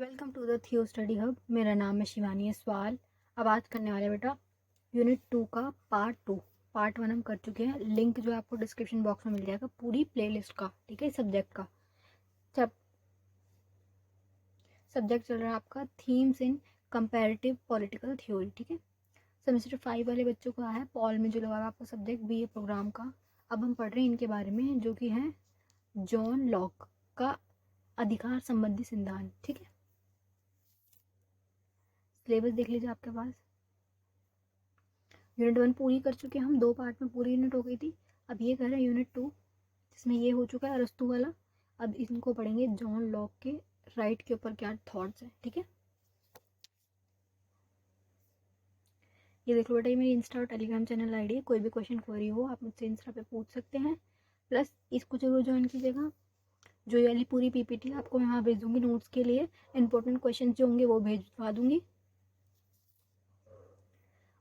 Welcome to the थियो study hub. मेरा नाम है शिवानी सवाल। अब बात करने वाले बेटा यूनिट 2 का पार्ट 1 हम कर चुके हैं। लिंक जो है आपको डिस्क्रिप्शन बॉक्स में मिल जाएगा पूरी प्लेलिस्ट का, ठीक है। सब्जेक्ट का सब्जेक्ट चल रहा है आपका थीम्स इन कंपैरेटिव पॉलिटिकल थ्योरी, ठीक है। सेमेस्टर 5 वाले बच्चों को है पॉल में जो लगा आपका सब्जेक्ट बीए प्रोग्राम का। अब हम पढ़ रहे हैं इनके बारे में जो कि है जॉन लॉक का अधिकार संबंधी सिद्धांत, ठीक है। सिलेबस देख लीजिए आपके पास। यूनिट 1 पूरी कर चुके हैं हम, 2 पार्ट में पूरी यूनिट हो गई थी। अब ये कर रहे हैं यूनिट 2 जिसमें ये हो चुका है अरस्तु वाला। अब इनको पढ़ेंगे जॉन लॉक के राइट के ऊपर क्या थॉट्स हैं, ठीक है। ये देख लो बेटा, ये मेरी इंस्टा और टेलीग्राम चैनल आईडी है। कोई भी क्वेश्चन क्वेरी हो आप मुझसे इंस्टा पे पूछ सकते हैं। प्लस इसको जरूर ज्वाइन कीजिएगा। जो ये वाली पूरी पीपीटी आपको मैं यहाँ भेज दूंगी नोट्स के लिए। इंपॉर्टेंट क्वेश्चन जो होंगे वो भेजवा दूंगी।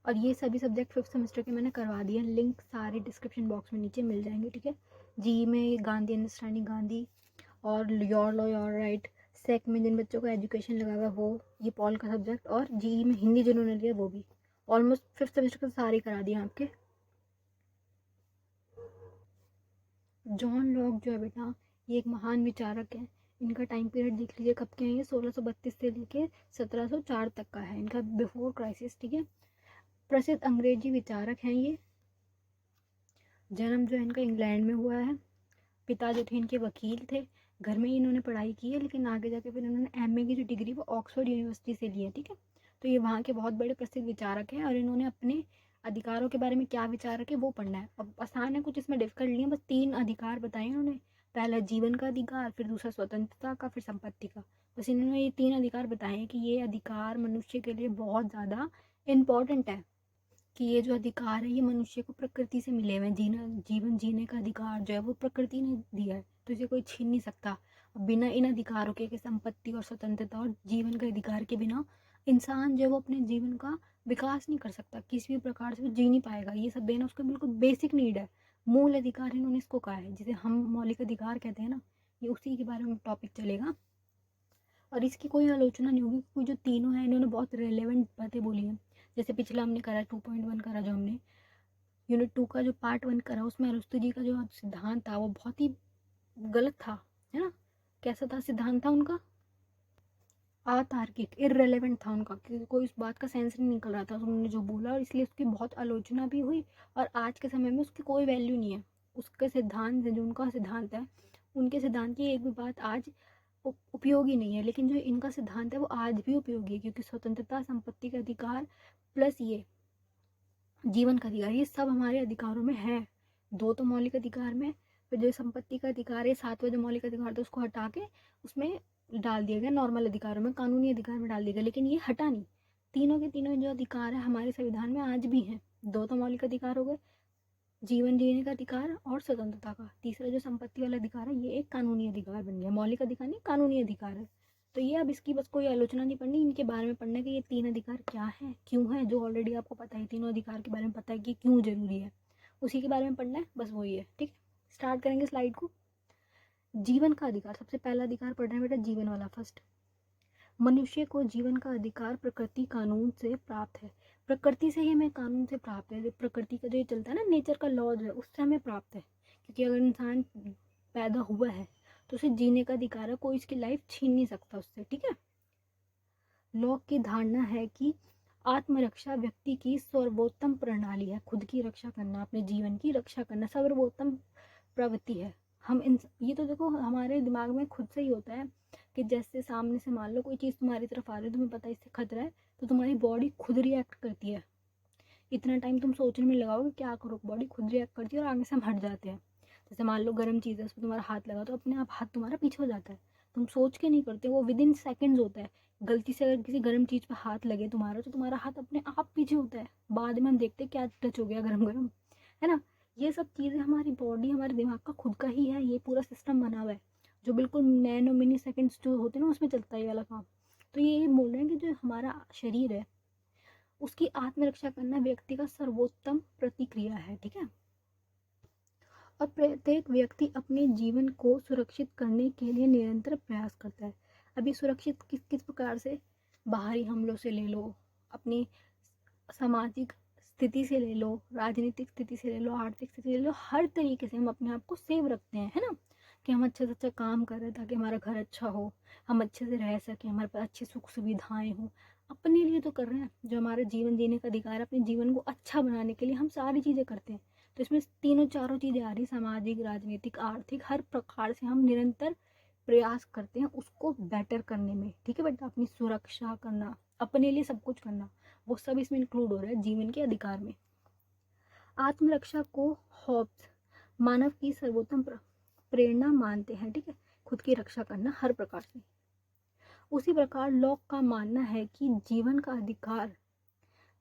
और ये सभी सब्जेक्ट 5th सेमेस्टर के मैंने करवा दिए। लिंक सारे डिस्क्रिप्शन बॉक्स में नीचे मिल जाएंगे, ठीक है। जी में गांधी अंडरस्टैंडिंग गांधी और योर लॉ योर राइट। सेक में जिन बच्चों का एजुकेशन लगा हुआ वो ये पॉल का सब्जेक्ट। और जी में हिंदी जिन्होंने लिया वो भी ऑलमोस्ट 5th सेमेस्टर के सारे करा दिए आपके। जॉन लॉक जो है बेटा ये एक महान विचारक है। इनका टाइम पीरियड देख लीजिए कब के हैं। ये 1632 से लेके 1704 तक का है इनका, बिफोर क्राइसिस, ठीक है। प्रसिद्ध अंग्रेजी विचारक हैं ये। जन्म जो है इनका इंग्लैंड में हुआ है। पिता जो थे इनके वकील थे। घर में ही इन्होंने पढ़ाई की है, लेकिन आगे जाके फिर इन्होंने एमए की जो डिग्री वो ऑक्सफोर्ड यूनिवर्सिटी से ली है, ठीक है। तो ये वहाँ के बहुत बड़े प्रसिद्ध विचारक हैं और इन्होंने अपने अधिकारों के बारे में क्या विचार रखे वो पढ़ना है। अब आसान है, कुछ इसमें डिफिकल्ट नहीं है। बस 3 अधिकार बताए इन्होंने। पहला जीवन का अधिकार, फिर दूसरा स्वतंत्रता का, फिर संपत्ति का। बस इन्होंने ये 3 अधिकार बताए हैं कि ये अधिकार मनुष्य के लिए बहुत ज़्यादा इम्पॉर्टेंट है। कि ये जो अधिकार है ये मनुष्य को प्रकृति से मिले हुए हैं। जीवन जीने का अधिकार जो है वो प्रकृति ने दिया है, तो इसे कोई छीन नहीं सकता। बिना इन अधिकारों के संपत्ति और स्वतंत्रता और जीवन के अधिकार के बिना इंसान जो है वो अपने जीवन का विकास नहीं कर सकता। किसी भी प्रकार से वो जी नहीं पाएगा। ये सब देना उसका बिल्कुल बेसिक नीड है। मूल अधिकार इन्होंने इसको कहा है, जिसे हम मौलिक अधिकार कहते हैं ना। ये उसी के बारे में टॉपिक चलेगा और इसकी कोई आलोचना नहीं होगी, क्योंकि जो तीनों हैं इन्होंने बहुत रेलेवेंट बातें बोली हैं। जैसे पिछला हमने करा 2.1 करा, जो हमने यूनिट 2 का जो पार्ट 1 करा उसमें अरस्तु जी का जो सिद्धांत था वो बहुत ही गलत था, है ना। कैसा था सिद्धांत? था उनका अतार्किक, इररेलेवेंट था उनका, क्योंकि कोई उस बात का सेंस नहीं निकल रहा था उन्होंने जो बोला, और इसलिए उसकी बहुत आलोचना भी हुई। और आज के समय में उसकी कोई वैल्यू नहीं है। उसके सिद्धांत जो उनका सिद्धांत है, उनके सिद्धांत की एक भी बात आज उपयोगी नहीं है। लेकिन जो इनका सिद्धांत है वो आज भी उपयोगी है, क्योंकि स्वतंत्रता, संपत्ति का अधिकार प्लस ये जीवन का अधिकार, ये सब हमारे अधिकारों में है। 2 तो मौलिक अधिकार में, फिर जो संपत्ति का अधिकार है 7वां जो मौलिक अधिकार था उसको हटा के उसमें डाल दिया गया नॉर्मल अधिकारों में, कानूनी अधिकार में डाल दिया गया। लेकिन ये हटा नहीं। तीनों के तीनों जो अधिकार है हमारे संविधान में आज भी हैं। 2 तो मौलिक अधिकार हो गए, जीवन जीने का अधिकार और स्वतंत्रता का। तीसरा जो संपत्ति वाला अधिकार है ये एक कानूनी अधिकार बन गया, मौलिक अधिकार नहीं, कानूनी अधिकार है। तो ये अब इसकी बस कोई आलोचना नहीं पढ़नी, इनके बारे में पढ़ना है कि ये 3 अधिकार क्या है, क्यों है। जो ऑलरेडी आपको पता है, तीनों अधिकार के बारे में पता है कि क्यों जरूरी है, उसी के बारे में पढ़ना है, बस वही है, ठीक है। स्टार्ट करेंगे स्लाइड को। जीवन का अधिकार, सबसे पहला अधिकार पढ़ रहे हैं बेटा, जीवन वाला फर्स्ट। मनुष्य को जीवन का अधिकार प्रकृति कानून से प्राप्त है। प्रकृति से ही हमें कानून से प्राप्त है। जो प्रकृति का जो ये चलता है ना, नेचर का लॉ जो है उससे हमें प्राप्त है। क्योंकि अगर इंसान पैदा हुआ है तो उसे जीने का अधिकार है, कोई इसकी लाइफ छीन नहीं सकता उससे, ठीक है। लॉक की धारणा है कि आत्मरक्षा व्यक्ति की सर्वोत्तम प्रणाली है। खुद की रक्षा करना, अपने जीवन की रक्षा करना सर्वोत्तम प्रवृत्ति है। हम इन ये तो देखो हमारे दिमाग में खुद से ही होता है कि जैसे सामने से मान लो कोई चीज़ तुम्हारी तरफ आ रही है, तुम्हें पता है इससे खतरा है, तो तुम्हारी बॉडी खुद रिएक्ट करती है। इतना टाइम तुम सोचने में लगाओ कि क्या करो, बॉडी खुद रिएक्ट करती है और आगे से हम हट जाते हैं। जैसे मान लो गर्म चीज़ है, उस पर तुम्हारा हाथ लगा तो अपने आप हाथ तुम्हारा पीछे हो जाता है। तुम सोच के नहीं करते, वो विद इन सेकेंड्स होता है। गलती से अगर किसी गर्म चीज़ पर हाथ लगे तुम्हारा, तो तुम्हारा हाथ अपने आप पीछे होता है। बाद में हम देखते हैं क्या टच हो गया गरम गरम, है ना। ये सब चीज़ें हमारी बॉडी, हमारे दिमाग का खुद का ही है। ये पूरा सिस्टम बना हुआ है जो बिल्कुल नैनो मिनी सेकेंड्स जो होते हैं ना उसमें चलता है ये वाला काम। तो ये बोल रहे हैं कि जो हमारा शरीर है उसकी आत्मरक्षा करना व्यक्ति का सर्वोत्तम प्रतिक्रिया है, ठीक है। और प्रत्येक व्यक्ति अपने जीवन को सुरक्षित करने के लिए निरंतर प्रयास करता है। अभी सुरक्षित किस किस प्रकार से, बाहरी हमलों से ले लो, अपनी सामाजिक स्थिति से ले लो, राजनीतिक स्थिति से ले लो, आर्थिक स्थिति से ले लो, हर तरीके से हम अपने आप को सेव रखते हैं, है ना, कि हम अच्छे से अच्छा काम कर रहे हैं ताकि हमारा घर अच्छा हो, हम अच्छे से रह सकें, हमारे पास अच्छी सुख सुविधाएं हों। अपने लिए तो कर रहे हैं, जो हमारा जीवन जीने का अधिकार है, अपने जीवन को अच्छा बनाने के लिए हम सारी चीज़ें करते हैं। तो इसमें तीनों चारों चीज़ें आ रही, सामाजिक, राजनीतिक, आर्थिक, हर प्रकार से हम निरंतर प्रयास करते हैं उसको बेटर करने में। ठीक है बेटा, अपनी सुरक्षा करना, अपने लिए सब कुछ करना, वो सब इसमें इंक्लूड हो रहा है जीवन के अधिकार में। आत्मरक्षा को हॉब्स मानव की सर्वोत्तम प्रेरणा मानते हैं। ठीक है, खुद की रक्षा करना हर प्रकार से। उसी प्रकार लॉक का मानना है कि जीवन का अधिकार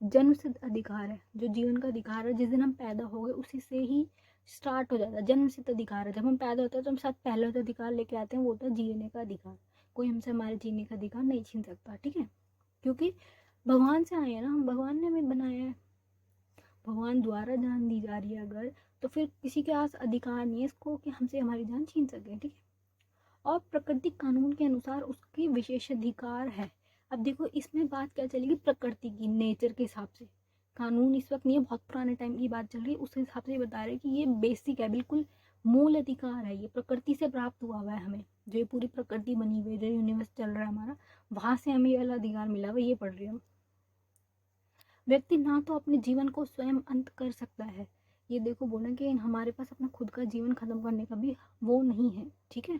जन्म सिद्ध अधिकार है। जो जीवन का अधिकार है, जिस दिन हम पैदा हो गए उसी से ही स्टार्ट हो जाता है, जन्म सिद्ध अधिकार है। जब हम पैदा होते हैं तो हम साथ पहला जो अधिकार लेके आते हैं वो होता है जीने का अधिकार। कोई हमसे हमारे जीने का अधिकार नहीं छीन सकता। ठीक है, क्योंकि भगवान से आए हैं ना हम, भगवान ने हमें बनाया है, भगवान द्वारा जान दी जा रही है अगर, तो फिर किसी के पास अधिकार नहीं है इसको कि हमसे हमारी जान छीन सके। ठीक है, और प्राकृतिक कानून के अनुसार उसकी विशेषाधिकार है। अब देखो इसमें बात क्या चलेगी, प्रकृति की, नेचर के हिसाब से कानून इस वक्त नहीं है, बहुत पुराने टाइम की बात चल रही है, उस हिसाब से बता रहे हैं कि ये बेसिक है, बिल्कुल मूल अधिकार है, ये प्रकृति से प्राप्त हुआ हुआ है हमें। जो ये पूरी प्रकृति बनी हुई है, जो यूनिवर्स चल रहा है हमारा, वहां से हमें ये वाला अधिकार मिला हुआ, ये पढ़ रहे हैं हम। व्यक्ति ना तो अपने जीवन को स्वयं अंत कर सकता है, ये देखो बोला कि हमारे पास अपना खुद का जीवन खत्म करने का भी वो नहीं है। ठीक है,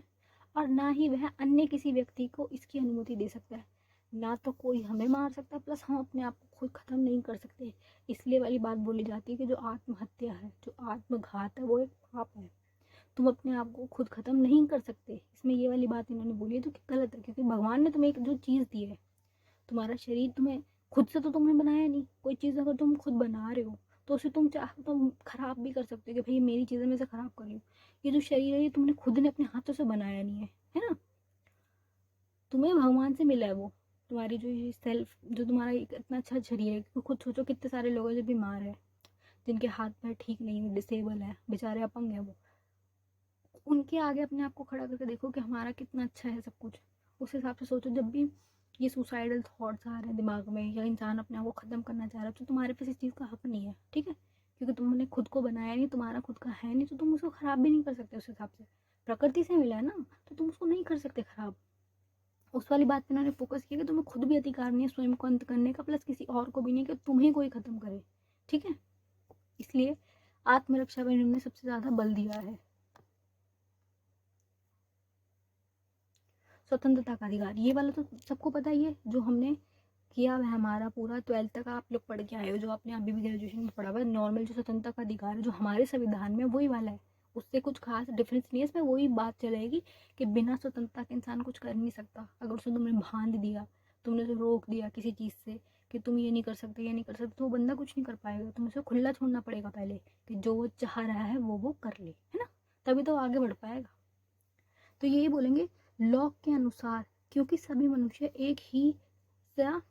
और ना ही वह अन्य किसी व्यक्ति को इसकी अनुमति दे सकता है। ना तो कोई हमें मार सकता है, प्लस हम अपने आप को खुद खत्म नहीं कर सकते। इसलिए वाली बात बोली जाती है कि जो आत्महत्या है, जो आत्मघात है, वो एक पाप है। तुम अपने आप को खुद खत्म नहीं कर सकते। इसमें ये वाली बात इन्होंने बोली है जो कि गलत है, क्योंकि भगवान ने तुम्हें एक जो चीज़ दी है, तुम्हारा शरीर, तुम्हें खुद से तो तुमने बनाया नहीं। कोई चीज़ अगर तुम खुद बना रहे हो तो उसे तुम चाहो तो खराब भी कर सकते हो कि भाई मेरी चीज़ें मैं इसे खराब कर रही हूँ। ये जो शरीर है ये तुमने खुद ने अपने हाथों से बनाया नहीं है ना, तुम्हें भगवान से मिला है वो। तुम्हारी जो ये सेल्फ, जो तुम्हारा एक इतना अच्छा शरीर है, तो खुद सोचो कितने सारे लोग हैं जो बीमार है, जिनके हाथ पैर ठीक नहीं है, डिसेबल है, बेचारे अपंग है वो, उनके आगे अपने आप को खड़ा करके देखो कि हमारा कितना अच्छा है सब कुछ। उस हिसाब से सोचो, जब भी ये सुसाइडल थॉट्स आ रहे हैं दिमाग में, या इंसान अपने आप को ख़त्म करना चाह रहा है, तो तुम्हारे पास इस चीज़ का हक नहीं है। ठीक है, क्योंकि तुमने खुद को बनाया नहीं, तुम्हारा खुद का है नहीं, तो तुम उसको ख़राब भी नहीं कर सकते। उस हिसाब से प्रकृति से मिला है ना, तो तुम उसको नहीं कर सकते ख़राब। उस वाली बात पे उन्होंने फोकस किया कि तुम्हें खुद भी अधिकार नहीं है स्वयं को अंत करने का, प्लस किसी और को भी नहीं कि तुम्हें कोई ख़त्म करे। ठीक है, इसलिए आत्मरक्षा पर इन्होंने सबसे ज़्यादा बल दिया है। स्वतंत्रता का अधिकार, ये वाला तो सबको पता ही है, जो हमने किया हुआ है, हमारा पूरा 12th तक आप लोग पढ़ के आए हो, जो आपने अभी भी ग्रेजुएशन में पढ़ा हुआ है। नॉर्मल जो स्वतंत्रता का अधिकार है जो हमारे संविधान में, वही वाला है, उससे कुछ खास डिफरेंस नहीं है। इसमें वही बात चलेगी कि बिना स्वतंत्रता के इंसान कुछ कर नहीं सकता। अगर उसने तुम्हें बांध दिया, तुमने उसे रोक दिया किसी चीज़ से कि तुम ये नहीं कर सकते, ये नहीं कर सकते, तो वो बंदा कुछ नहीं कर पाएगा। तुम्हें उसे खुला छोड़ना पड़ेगा पहले, कि जो वो चाह रहा है वो कर ले, है ना, तभी तो आगे बढ़ पाएगा। तो यही बोलेंगे लॉक के अनुसार, क्योंकि सभी मनुष्य एक ही सा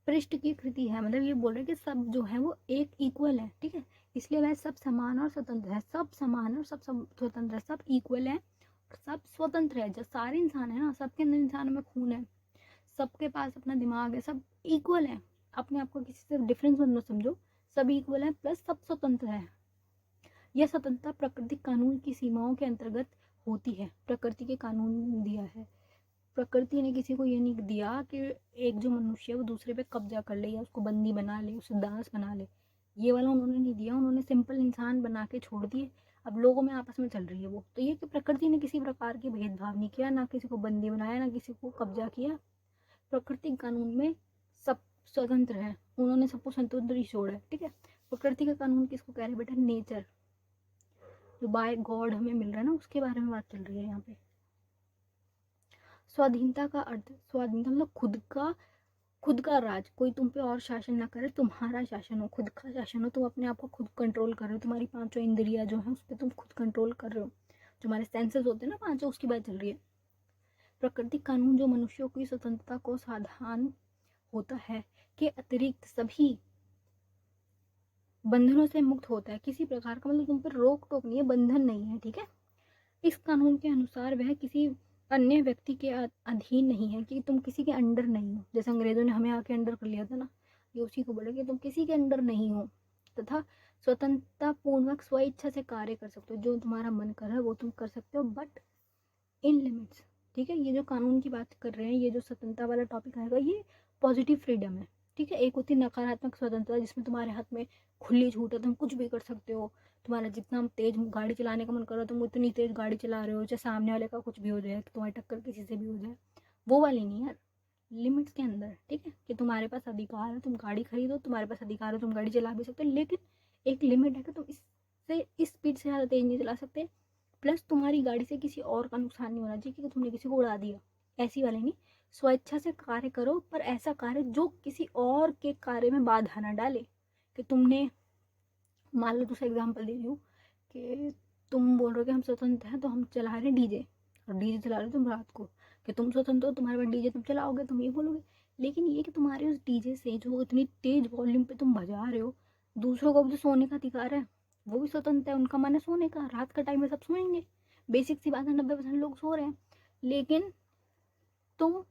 पृष्ठ की कृति है, मतलब ये बोल रहे हैं कि सब जो है वो एक इक्वल है। ठीक है, इसलिए वह सब समान और स्वतंत्र है, सब समान और सब स्वतंत्र है, सब इक्वल है, सब स्वतंत्र है। जो सारे इंसान है ना, सबके अंदर इंसानों में खून है, सबके पास अपना दिमाग है, सब इक्वल है। अपने आप को किसी से डिफरेंस मत समझो, सब इक्वल है, प्लस सब स्वतंत्र है। यह स्वतंत्रता प्राकृतिक कानून की सीमाओं के अंतर्गत होती है। प्रकृति के कानून दिया है, प्रकृति ने किसी को ये नहीं दिया कि एक जो मनुष्य है वो दूसरे पे कब्जा कर ले या उसको बंदी बना ले, उसे दास बना ले। ये वाला उन्होंने नहीं दिया, उन्होंने सिंपल इंसान बना के छोड़ दिए। अब लोगों में आपस में चल रही है वो, तो ये कि प्रकृति ने किसी प्रकार की भेदभाव नहीं किया, ना किसी को बंदी बनाया, ना किसी को कब्जा किया। प्राकृतिक कानून में सब स्वतंत्र है, उन्होंने सबको स्वतंत्र ही छोड़ा है। ठीक है, प्रकृति का कानून किसको कह रहे हैं बेटा, नेचर, जो बाय गॉड हमें मिल रहा है ना, उसके बारे में बात चल रही है यहाँ पे। स्वाधीनता का अर्थ, स्वाधीनता मतलब खुद का राज, कोई तुम पे और शासन ना करे, तुम्हारा शासन हो, खुद का शासन हो, तुम अपने आप को खुद कंट्रोल कर रहे हो, तुम्हारी पांचों इंद्रियां जो है उस पर तुम खुद कंट्रोल कर रहे हो, जो हमारे सेंसेस होते हैं ना पांचों, उसकी बात चल रही है। प्राकृतिक कानून जो मनुष्यों की स्वतंत्रता को साधन होता है के अतिरिक्त सभी बंधनों से मुक्त होता है। किसी प्रकार का मतलब तुम पर रोक टोक नहीं है, बंधन नहीं है। ठीक है, इस कानून के अनुसार वह किसी अन्य व्यक्ति के अधीन नहीं है, कि तुम किसी के अंडर नहीं हो। जैसे अंग्रेजों ने हमें आके अंडर कर लिया था ना, ये उसी को बोले कि तुम किसी के अंडर नहीं हो, तथा स्वतंत्रता पूर्वक स्व इच्छा से कार्य कर सकते हो। जो तुम्हारा मन कर रहा है वो तुम कर सकते हो, बट इन लिमिट्स। ठीक है, ये जो कानून की बात कर रहे हैं, ये जो स्वतंत्रता वाला टॉपिक आएगा, ये पॉजिटिव फ्रीडम है। ठीक है, एक होती है नकारात्मक स्वतंत्रता, जिसमें तुम्हारे हाथ में खुली छूट है, तुम कुछ भी कर सकते हो। तुम्हारा जितना तेज गाड़ी चलाने का मन कर रहा है, तुम उतनी तेज गाड़ी चला रहे हो, चाहे सामने वाले का कुछ भी हो जाए, तुम्हारी टक्कर किसी से भी हो जाए। वो वाली नहीं यार, लिमिट्स के अंदर। ठीक है, कि तुम्हारे पास अधिकार है, तुम गाड़ी खरीदो, तुम्हारे पास अधिकार है, तुम गाड़ी चला भी सकते हो, लेकिन एक लिमिट है कि तुम इससे इस स्पीड से ज़्यादा तेज नहीं चला सकते। प्लस तुम्हारी गाड़ी से किसी और का नुकसान नहीं होना चाहिए कि तुमने किसी को उड़ा दिया, ऐसी वाली नहीं। स्वेच्छा से कार्य करो, पर ऐसा कार्य जो किसी और के कार्य में बाधा ना डाले। कि तुमने, मान लो दूसरा एग्जाम्पल दे रही हूँ, कि तुम बोल रहे हो कि हम स्वतंत्र हैं, तो हम चला रहे हैं डीजे, और डीजे चला रहे हो तुम रात को, कि तुम स्वतंत्र हो, तुम्हारे पास डीजे, तुम चलाओगे, तुम ये बोलोगे। लेकिन ये कि तुम्हारे उस डीजे से जो इतनी तेज वॉल्यूम पे तुम बजा रहे हो, दूसरों को भी तो सोने का अधिकार है, वो भी स्वतंत्र है, उनका मन है सोने का, रात का टाइम में सब सोएंगे। बेसिक सी बात है, 90% लोग सो रहे हैं। लेकिन तुम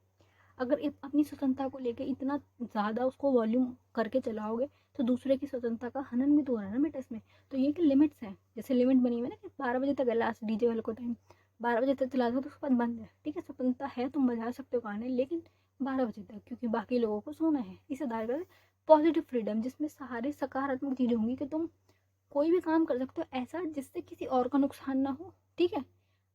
अगर अपनी स्वतंत्रता को लेके इतना ज़्यादा उसको वॉल्यूम करके चलाओगे, तो दूसरे की स्वतंत्रता का हनन भी तो हो रहा है ना बेटा इसमें। तो ये कि लिमिट्स हैं, जैसे लिमिट बनी हुई है ना कि 12 बजे तक है लास्ट डीजे वाले को टाइम, 12 बजे तक चला दो तो उसके बाद बंद है। ठीक है, स्वतंत्रता है, तुम बजा सकते हो गाने, लेकिन 12 बजे तक, क्योंकि बाकी लोगों को सोना है। इस आधार पर पॉजिटिव फ्रीडम, जिसमें सारे सकारात्मक चीज़ें होंगी, कि तुम कोई भी काम कर सकते हो ऐसा जिससे किसी और का नुकसान ना हो। ठीक है,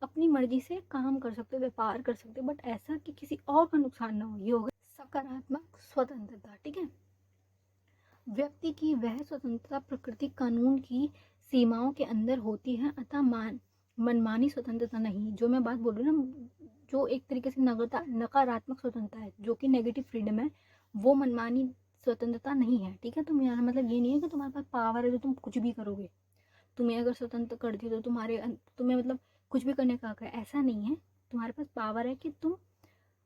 अपनी मर्जी से काम कर सकते हो, व्यापार कर सकते हो, बट ऐसा कि किसी और का नुकसान ना हो। ये हो गया सकारात्मक स्वतंत्रता। ठीक है, व्यक्ति की वह स्वतंत्रता प्रकृति कानून की सीमाओं के अंदर होती है, अतः मनमानी स्वतंत्रता नहीं। जो मैं बात बोल रही हूँ ना, जो एक तरीके से नकारात्मक स्वतंत्रता है, जो कि नेगेटिव फ्रीडम है, वो मनमानी स्वतंत्रता नहीं है। ठीक है, तो मेरा मतलब ये नहीं है कि तुम्हारे पास पावर है जो तुम कुछ भी करोगे। तुम्हें अगर स्वतंत्र कर दी तो तुम्हें मतलब कुछ भी करने का हक है, ऐसा नहीं है। तुम्हारे पास पावर है कि तुम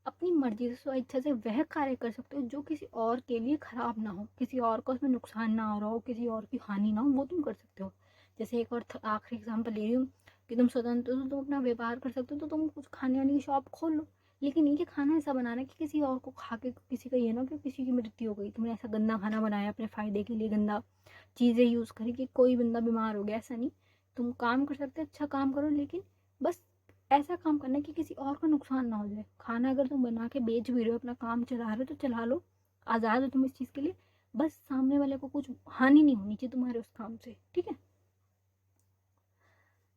अपनी मर्जी से, स्व इच्छा से वह कार्य कर सकते हो जो किसी और के लिए खराब ना हो, किसी और को उसमें नुकसान ना हो रहा हो, किसी और की हानि ना हो, वो तुम कर सकते हो। जैसे एक और आखिरी एग्जाम्पल ले रही हूँ, कि तुम स्वतंत्र हो तो तुम अपना व्यापार कर सकते हो, तो तुम कुछ खाने वाने की शॉप खोल लो। लेकिन ये कि खाना ऐसा बनाना कि किसी और को खा के किसी का ये ना कि किसी की मृत्यु हो गई, तुमने ऐसा गंदा खाना बनाया अपने फायदे के लिए, गंदा चीज़ें यूज़ करी कि कोई बंदा बीमार हो गया, ऐसा नहीं। तुम काम कर सकते, अच्छा काम करो, लेकिन बस ऐसा काम करना कि किसी और का नुकसान ना हो जाए। खाना अगर तुम बना के बेच भी रहे हो, अपना काम चला रहे हो, तो चला लो, आज़ाद हो तुम इस चीज़ के लिए। बस सामने वाले को कुछ हानि नहीं होनी चाहिए तुम्हारे उस काम से। ठीक है,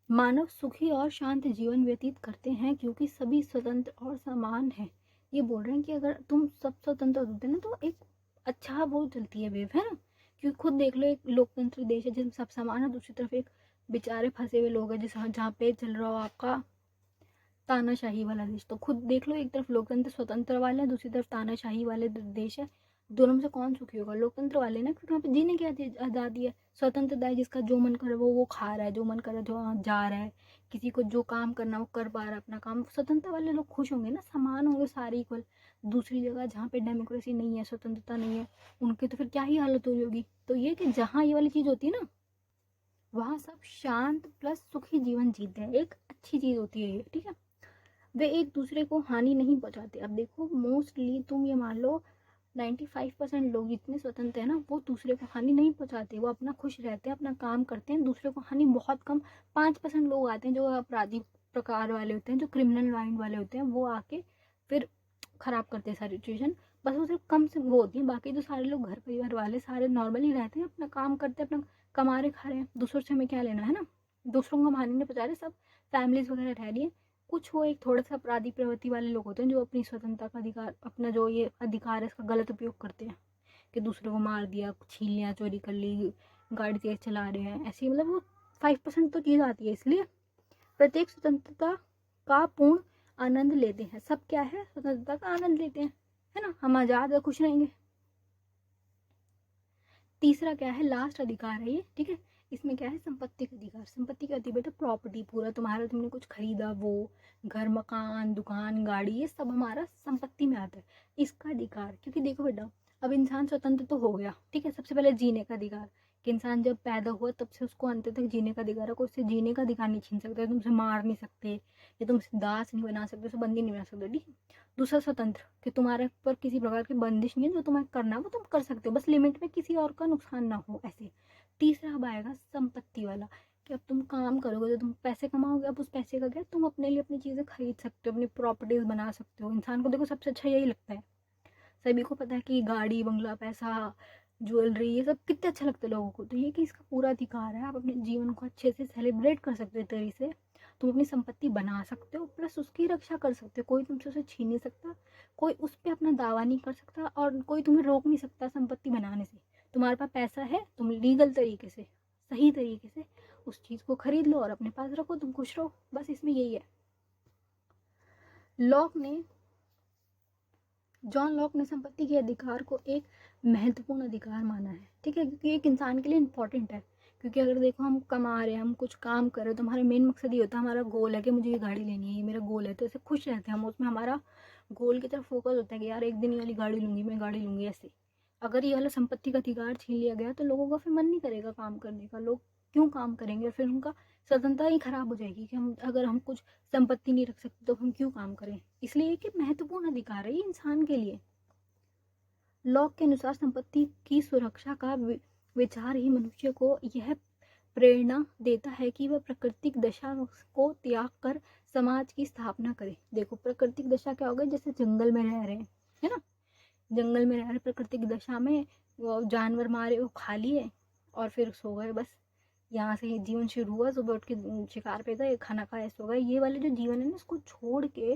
मानव सुखी और शांत जीवन व्यतीत करते हैं क्योंकि सभी स्वतंत्र और समान हैं। ये बोल रहे हैं कि अगर तुम सब स्वतंत्र होते ना, तो एक अच्छा वो चलती है वेव, है ना। क्योंकि खुद देख लो, एक लोकतंत्र देश है जिसमें सब समान है, दूसरी तरफ एक बेचारे फंसे हुए लोग हैं जिस जहाँ पे चल रहा हो आपका तानाशाही वाला देश। तो खुद देख लो, एक तरफ लोकतंत्र स्वतंत्र वाले हैं, दूसरी तरफ तानाशाही वाले देश है। दोनों में से कौन सुखी होगा? लोकतंत्र वाले ना, क्योंकि वहाँ पे जीने की आज़ादी है। स्वतंत्रता है, जिसका जो मन करे वो खा रहा है, जो मन करे जो जा रहा है, किसी को जो काम करना वो कर पा रहा है अपना काम। स्वतंत्रता वाले लोग खुश होंगे ना, समान होंगे सारे इक्वल। दूसरी जगह जहाँ पे डेमोक्रेसी नहीं है, स्वतंत्रता नहीं है, उनकी तो फिर क्या ही हालत हुई होगी। तो ये कि जहाँ ये वाली चीज़ होती है ना, वहाँ सब शांत प्लस सुखी जीवन जीते हैं, एक अच्छी चीज़ होती है ये। ठीक है, वे एक दूसरे को हानि नहीं पहुंचाते। अब देखो, मोस्टली तुम ये मान लो 95% लोग जितने स्वतंत्र हैं ना, वो दूसरे को हानि नहीं पहुंचाते, वो अपना खुश रहते हैं, अपना काम करते हैं, दूसरे को हानि बहुत कम। 5% लोग आते हैं जो अपराधी प्रकार वाले होते हैं, जो क्रिमिनल माइंड वाले होते हैं, वो आके फिर खराब करते हैं सारी सिचुएशन। बस वो सिर्फ कम से वो होती है, बाकी तो सारे लोग घर परिवार वाले सारे नॉर्मली रहते हैं, अपना काम करते हैं, अपना कमा रहे खा रहे हैं। दूसरों से हमें क्या लेना है ना, दूसरों को हम हानि नहीं पहुंचा रहे, सब फैमिलीज वगैरह रह रही है। कुछ वो एक थोड़ा सा अपराधी प्रवृत्ति वाले लोग होते हैं जो अपनी स्वतंत्रता का अधिकार, अपना जो ये अधिकार है इसका गलत उपयोग करते हैं, कि दूसरे को मार दिया, छीन लिया, चोरी कर ली, गाड़ी तेज चला रहे हैं, ऐसी मतलब वो 5% तो चीज़ आती है। इसलिए प्रत्येक स्वतंत्रता का पूर्ण आनंद लेते हैं। सब क्या है, स्वतंत्रता का आनंद लेते हैं, है ना, हम आज़ाद और खुश रहेंगे। तीसरा क्या है, लास्ट अधिकार है ये। ठीक है, इसमें क्या है, संपत्ति का अधिकार। संपत्ति क्या होती है बेटा? प्रॉपर्टी, पूरा तुम्हारा, तुमने कुछ खरीदा, वो घर, मकान, दुकान, गाड़ी, ये सब हमारा संपत्ति में आता है। इसका अधिकार, क्योंकि देखो बेटा, अब इंसान स्वतंत्र तो हो गया, ठीक है, सबसे पहले जीने का अधिकार। कि इंसान जब पैदा हुआ तब से उसको अंत तक जीने का अधिकार है, कोई उससे जीने का अधिकार नहीं छीन सकता, तुम उसे मार नहीं सकते, या तुम उसे दास नहीं बना सकते, उसे बंदी नहीं बना सकते, ठीक है। दूसरा, स्वतंत्र, कि तुम्हारे पर किसी प्रकार की बंदिश नहीं है, जो तुम्हें करना है वो तुम कर सकते हो, बस लिमिट में, किसी और का नुकसान ना हो, ऐसे। तीसरा अब आएगा संपत्ति वाला, कि अब तुम काम करोगे तो तुम पैसे कमाओगे, अब उस पैसे का क्या, तुम अपने लिए अपनी चीज़ें खरीद सकते हो, अपनी प्रॉपर्टीज बना सकते हो। इंसान को देखो सबसे अच्छा यही लगता है, सभी को पता है कि गाड़ी बंगला पैसा ज्वेलरी ये सब कितने अच्छा लगता है लोगों को, तो ये कि इसका पूरा अधिकार है, आप अपने जीवन को अच्छे से सेलिब्रेट कर सकते हो तरीके से, तुम अपनी संपत्ति बना सकते हो, प्लस उसकी रक्षा कर सकते हो, कोई तुमसे उसे छीन नहीं सकता, कोई उस पर अपना दावा नहीं कर सकता, और कोई तुम्हें रोक नहीं सकता संपत्ति बनाने से। तुम्हारे पास पैसा है, तुम लीगल तरीके से, सही तरीके से उस चीज़ को खरीद लो और अपने पास रखो, तुम खुश रहो, बस इसमें यही है। लॉक ने जॉन लॉक ने संपत्ति के अधिकार को एक महत्वपूर्ण अधिकार माना है, ठीक है, क्योंकि एक इंसान के लिए इम्पोर्टेंट है। क्योंकि अगर देखो हम कमा रहे हैं, हम कुछ काम कर रहे हैं, तो हमारा मेन मकसद ये होता है, हमारा गोल है कि मुझे ये गाड़ी लेनी है, ये मेरा गोल है, तो ऐसे खुश रहते हैं हम, उसमें हमारा गोल की तरफ फोकस होता है कि यार एक दिन ये वाली गाड़ी लूंगी, मैं गाड़ी लूंगी, ऐसे। अगर ये वाला संपत्ति का अधिकार छीन लिया गया तो लोगों का फिर मन नहीं करेगा काम करने का, लोग क्यों काम करेंगे, और फिर उनका स्वतंत्रता ही खराब हो जाएगी कि हम अगर हम कुछ संपत्ति नहीं रख सकते तो हम क्यों काम करें। इसलिए कि महत्वपूर्ण अधिकार है ये इंसान के लिए। लॉक के अनुसार संपत्ति की सुरक्षा का विचार ही मनुष्य को यह प्रेरणा देता है कि वह प्राकृतिक दशा को त्याग कर समाज की स्थापना करे। देखो प्राकृतिक दशा क्या हो गई, जैसे जंगल में रह रहे हैं, है ना, जंगल में रह रहे प्राकृतिक दशा में, वो जानवर मारे वो खा लिए और फिर सो गए, बस यहाँ से जीवन शुरू हुआ, सुबह उठ के शिकार पे गए, खाना खाया, सो गए। ये वाले जो जीवन है ना, इसको छोड़ के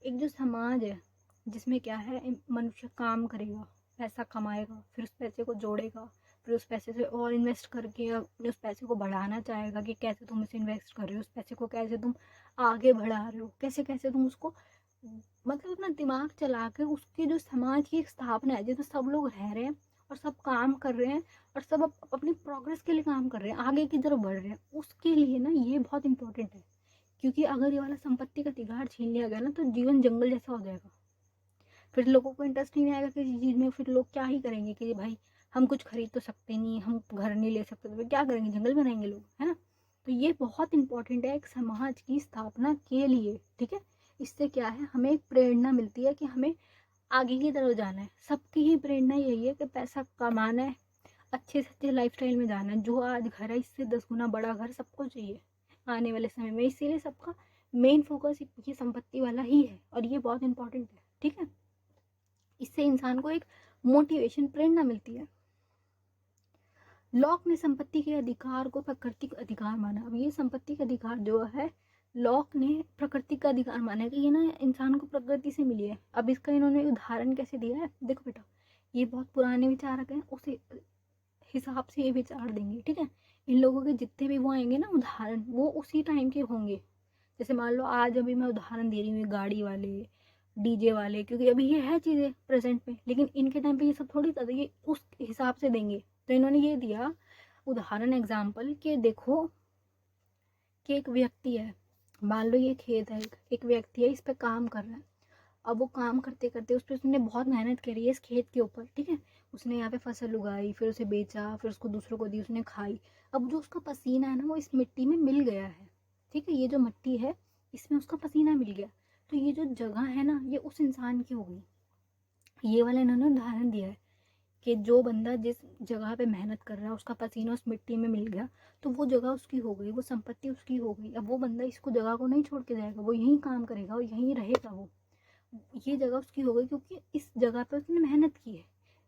एक जो समाज है जिसमें क्या है, मनुष्य काम करेगा, पैसा कमाएगा, फिर उस पैसे को जोड़ेगा, फिर उस पैसे से और इन्वेस्ट करके अपने उस पैसे को बढ़ाना चाहेगा कि कैसे तुम इसे इन्वेस्ट कर रहे हो, उस पैसे को कैसे तुम आगे बढ़ा रहे हो, कैसे कैसे तुम उसको, मतलब अपना दिमाग चला के उसकी जो समाज की एक स्थापना है जिसमें सब लोग रह रहे हैं और सब काम कर रहे हैं और सब अपनी प्रोग्रेस के लिए काम कर रहे हैं, आगे की तरफ बढ़ रहे हैं, उसके लिए ना ये बहुत इंपॉर्टेंट है। क्योंकि अगर ये वाला संपत्ति का अधिकार छीन लिया गया ना, तो जीवन जंगल जैसा हो जाएगा, फिर लोगों को इंटरेस्ट ही नहीं आएगा किसी चीज़ में, फिर लोग क्या ही करेंगे कि भाई हम कुछ खरीद तो सकते नहीं, हम घर नहीं ले सकते, तो फिर क्या करेंगे, जंगल में रहेंगे लोग, है ना। तो ये बहुत इंपॉर्टेंट है एक समाज की स्थापना के लिए, ठीक है। इससे क्या है, हमें एक प्रेरणा मिलती है कि हमें आगे की तरफ जाना है, सबकी ही प्रेरणा यही है कि पैसा कमाना है, अच्छे से अच्छे लाइफस्टाइल में जाना है, जो आज घर है इससे 10 गुना बड़ा घर सबको चाहिए आने वाले समय में, इसीलिए सबका मेन फोकस ये संपत्ति वाला ही है, और ये बहुत इंपॉर्टेंट है, ठीक है। इससे इंसान को एक मोटिवेशन, प्रेरणा मिलती है। लॉक ने संपत्ति के अधिकार को प्राकृतिक अधिकार माना। अब ये संपत्ति का अधिकार जो है, लॉक ने प्राकृतिक का अधिकार माना है कि ये ना इंसान को प्रकृति से मिली है। अब इसका इन्होंने उदाहरण कैसे दिया है, देखो बेटा, ये बहुत पुराने विचारक हैं, उस हिसाब से ये विचार देंगे, ठीक है। इन लोगों के जितने भी वो आएंगे ना उदाहरण, वो उसी टाइम के होंगे। जैसे मान लो आज अभी मैं उदाहरण दे रही हूँ गाड़ी वाले, डीजे वाले, क्योंकि अभी ये है चीज़ें प्रेजेंट में, लेकिन इनके टाइम पे ये सब थोड़ी था, तो ये उस हिसाब से देंगे। तो इन्होंने ये दिया उदाहरण, एग्जाम्पल, कि देखो कि एक व्यक्ति है, मान लो ये खेत है, एक व्यक्ति है, इस पे काम कर रहा है। अब वो काम करते करते उस पर उसने बहुत मेहनत करी है इस खेत के ऊपर, ठीक है। उसने यहाँ पे फसल उगाई, फिर उसे बेचा, फिर उसको दूसरों को दी, उसने खाई। अब जो उसका पसीना है ना, वो इस मिट्टी में मिल गया है, ठीक है। ये जो मिट्टी है इसमें उसका पसीना मिल गया, तो ये जो जगह है ना, ये उस इंसान की हो गई। ये वाला इन्होंने उदाहरण दिया है कि जो बंदा जिस जगह पे मेहनत कर रहा है, उसका पसीना उस मिट्टी में मिल गया, तो वो जगह उसकी हो गई, वो संपत्ति उसकी हो गई। अब वो बंदा इसको जगह को नहीं छोड़ के जाएगा, वो यहीं काम करेगा और यहीं रहेगा, वो ये जगह उसकी हो गई क्योंकि इस जगह पे उसने मेहनत की है।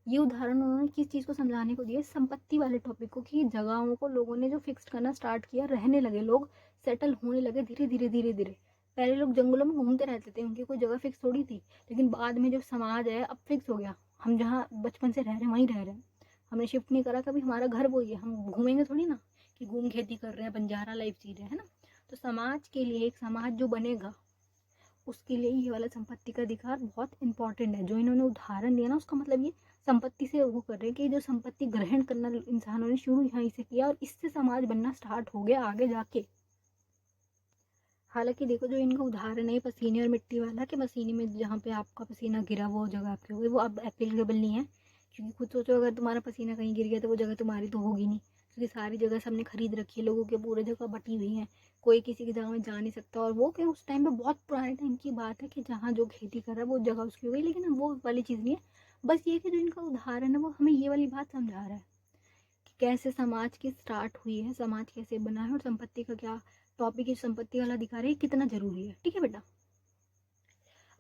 ये उदाहरण उन्होंने किस चीज़ को समझाने को दिया, संपत्ति वाले टॉपिक को, कि जगहों को लोगों ने जो फिक्स करना स्टार्ट किया, रहने लगे लोग, सेटल होने लगे धीरे धीरे धीरे धीरे। पहले लोग जंगलों में घूमते रहते थे, उनकी कोई जगह फिक्स थोड़ी थी, लेकिन बाद में जो समाज है अब फिक्स हो गया, हम जहाँ बचपन से रह रहे हैं वहीं रह रहे हैं, हमने शिफ्ट नहीं करा कभी, हमारा घर वही है, हम घूमेंगे थोड़ी ना कि घूम खेती कर रहे हैं, बंजारा लाइफ जी रहे हैं, है ना। तो समाज के लिए, एक समाज जो बनेगा उसके लिए ये वाला संपत्ति का अधिकार बहुत इंपॉर्टेंट है। जो इन्होंने उदाहरण दिया ना, उसका मतलब ये संपत्ति से वो कर रहे हैं कि जो संपत्ति ग्रहण करना इंसानों ने शुरू यहीं से किया और इससे समाज बनना स्टार्ट हो गया आगे जाके। हालांकि देखो जो इनका उदाहरण है पसीने और मिट्टी वाला, कि पसीने में जहाँ पे आपका पसीना गिरा वो जगह आपकी हो गई, वो अब एप्लीकेबल नहीं है, क्योंकि खुद सोचो अगर तुम्हारा पसीना कहीं गिर गया तो वो जगह तुम्हारी तो होगी नहीं, क्योंकि सारी जगह सबने खरीद रखी है, लोगों के पूरे जगह बटी हुई है, कोई किसी की जगह में जा नहीं सकता। और वो क्या उस टाइम पे बहुत पुराने टाइम की बात है कि जहाँ जो खेती कर रहा है वो जगह उसकी हो गई, लेकिन वो वाली चीज़ नहीं है। बस ये कि जो इनका उदाहरण है वो हमें ये वाली बात समझा रहा है कि कैसे समाज की स्टार्ट हुई है, समाज कैसे बना है, और संपत्ति का क्या टॉपिक है, संपत्ति वाला दिखा रहे हैं कितना जरूरी है। ठीक है बेटा,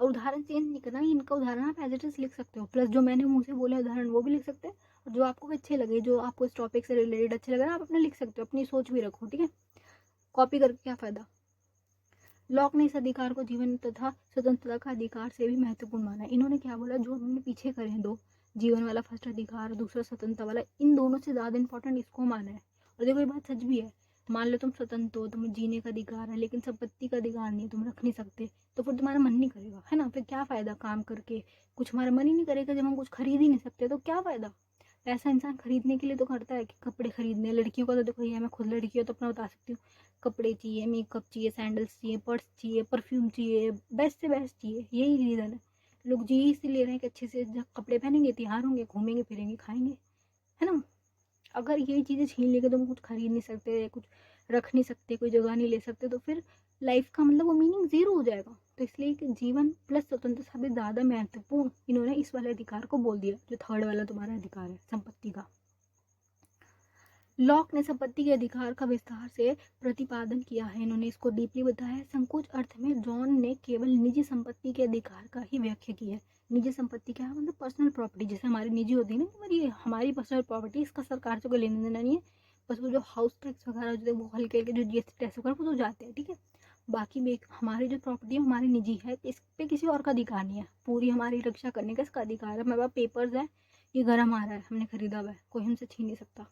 और उदाहरण चेंज नहीं करना, इनका उदाहरण आप एज इट इज लिख सकते हो, प्लस जो मैंने मुंह से बोले उदाहरण वो भी लिख सकते हैं, और जो आपको अच्छे लगे, जो आपको इस टॉपिक से रिलेटेड अच्छे लगे आप अपने लिख सकते हो, अपनी सोच भी रखो। ठीक है, कॉपी करके क्या फायदा। लॉक ने इस अधिकार को जीवन तथा स्वतंत्रता का अधिकार से भी महत्वपूर्ण माना है। इन्होंने क्या बोला, जो हमने पीछे करे हैं दो, जीवन वाला फर्स्ट अधिकार, दूसरा स्वतंत्रता वाला, इन दोनों से ज़्यादा इंपॉर्टेंट इसको माना है। और देखो ये बात सच भी है, मान लो तुम स्वतंत्र हो, तुम्हें जीने का अधिकार है, लेकिन संपत्ति का अधिकार नहीं है, तुम रख नहीं सकते, तो फिर तुम्हारा मन नहीं करेगा, है ना, फिर क्या फ़ायदा काम करके, कुछ हमारा मन ही नहीं करेगा जब हम कुछ खरीद ही नहीं सकते, तो क्या फ़ायदा। पैसा इंसान खरीदने के लिए तो करता है कि कपड़े खरीदने, लड़कियों का तो देखो ये, मैं खुद लड़की हूँ तो अपना बता सकती हूँ, कपड़े चाहिए, मेकअप चाहिए, सैंडल्स चाहिए, पर्स चाहिए, परफ्यूम चाहिए, बेस्ट से बेस्ट चाहिए, यही रीज़न है। लोग जी इसलिए ले रहे हैं कि अच्छे से जब कपड़े पहनेंगे, त्योहार होंगे, घूमेंगे फिरेंगे, खाएंगे, है ना। अगर ये चीज़ें छीन लेके तुम कुछ खरीद नहीं सकते, कुछ रख नहीं सकते, कोई जगह नहीं ले सकते, तो फिर लाइफ का मतलब वो मीनिंग ज़ीरो हो जाएगा। तो इसलिए कि जीवन प्लस स्वतंत्रता से ज़्यादा महत्वपूर्ण इन्होंने इस वाले अधिकार को बोल दिया, जो थर्ड वाला तुम्हारा अधिकार है संपत्ति का। लॉक ने संपत्ति के अधिकार का विस्तार से प्रतिपादन किया है, इन्होंने इसको डीपली बताया है। संकोच अर्थ में जॉन ने केवल निजी संपत्ति के अधिकार का ही व्याख्या की है। निजी संपत्ति क्या है, मतलब पर्सनल प्रॉपर्टी, जैसे हमारी निजी होती है ना, हमारी पर्सनल प्रॉपर्टी, इसका सरकार से कोई लेना देना नहीं है, बस वो जो हाउस टैक्स वगैरह जो वो हल्के हल्के जो जीएसटी टैक्स वगैरह वो तो जाते हैं। ठीक है, बाकी हमारी जो प्रॉपर्टी है हमारी निजी है, इस पर किसी और का अधिकार नहीं है, पूरी हमारी रक्षा करने का इसका अधिकार है। हमारे पास पेपर्स है, ये घर हमारा है, हमने खरीदा हुआ है, कोई हमसे छीन नहीं सकता।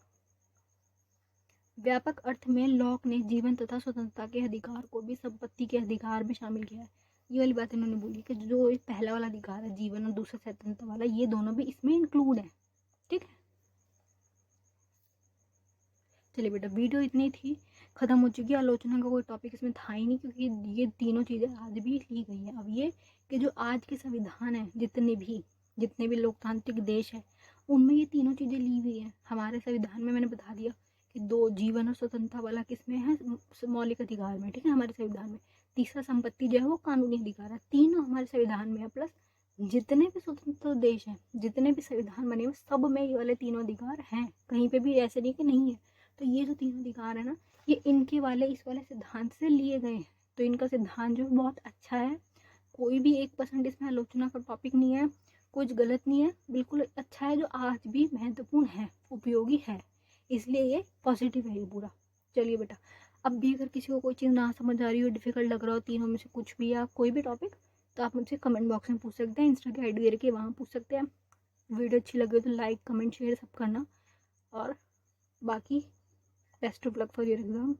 व्यापक अर्थ में लॉक ने जीवन तथा स्वतंत्रता के अधिकार को भी संपत्ति के अधिकार में शामिल किया है। ये वाली बात इन्होंने बोली कि जो पहला वाला अधिकार है जीवन और दूसरा स्वतंत्रता वाला, ये दोनों भी इसमें इंक्लूड है। ठीक है, चलिए बेटा वीडियो इतनी थी, खत्म हो चुकी है। आलोचना का कोई टॉपिक इसमें था ही नहीं, क्योंकि ये तीनों चीज़ें आज भी ली गई हैं। अब ये कि जो आज के संविधान है, जितने भी लोकतांत्रिक देश है, उनमें ये तीनों चीज़ें ली हुई हैं। हमारे संविधान में मैंने बता दिया कि दो, जीवन और स्वतंत्रता वाला किसमें है, मौलिक अधिकार में। ठीक है, हमारे संविधान में। तीसरा संपत्ति जो है वो कानूनी अधिकार है। तीनों हमारे संविधान में है, प्लस जितने भी स्वतंत्र देश हैं, जितने भी संविधान बने हुए, सब में ये वाले तीनों अधिकार हैं, कहीं पे भी ऐसे नहीं कि नहीं है। तो ये जो तीनों अधिकार है ना, ये इनके वाले इस वाले सिद्धांत से लिए गए हैं। तो इनका सिद्धांत जो बहुत अच्छा है, कोई भी 1% इसमें आलोचना का टॉपिक नहीं है, कुछ गलत नहीं है, बिल्कुल अच्छा है, जो आज भी महत्वपूर्ण है, उपयोगी है, इसलिए ये पॉजिटिव है ये पूरा। चलिए बेटा, अब भी अगर किसी को कोई चीज़ ना समझ आ रही हो, डिफिकल्ट लग रहा हो, तीनों में से कुछ भी या कोई भी टॉपिक, तो आप मुझसे कमेंट बॉक्स में पूछ सकते हैं, इंस्टा की आईडी दे रखी है, वहाँ पूछ सकते हैं। वीडियो अच्छी लगे तो लाइक कमेंट शेयर सब करना, और बाकी best of luck for your exam.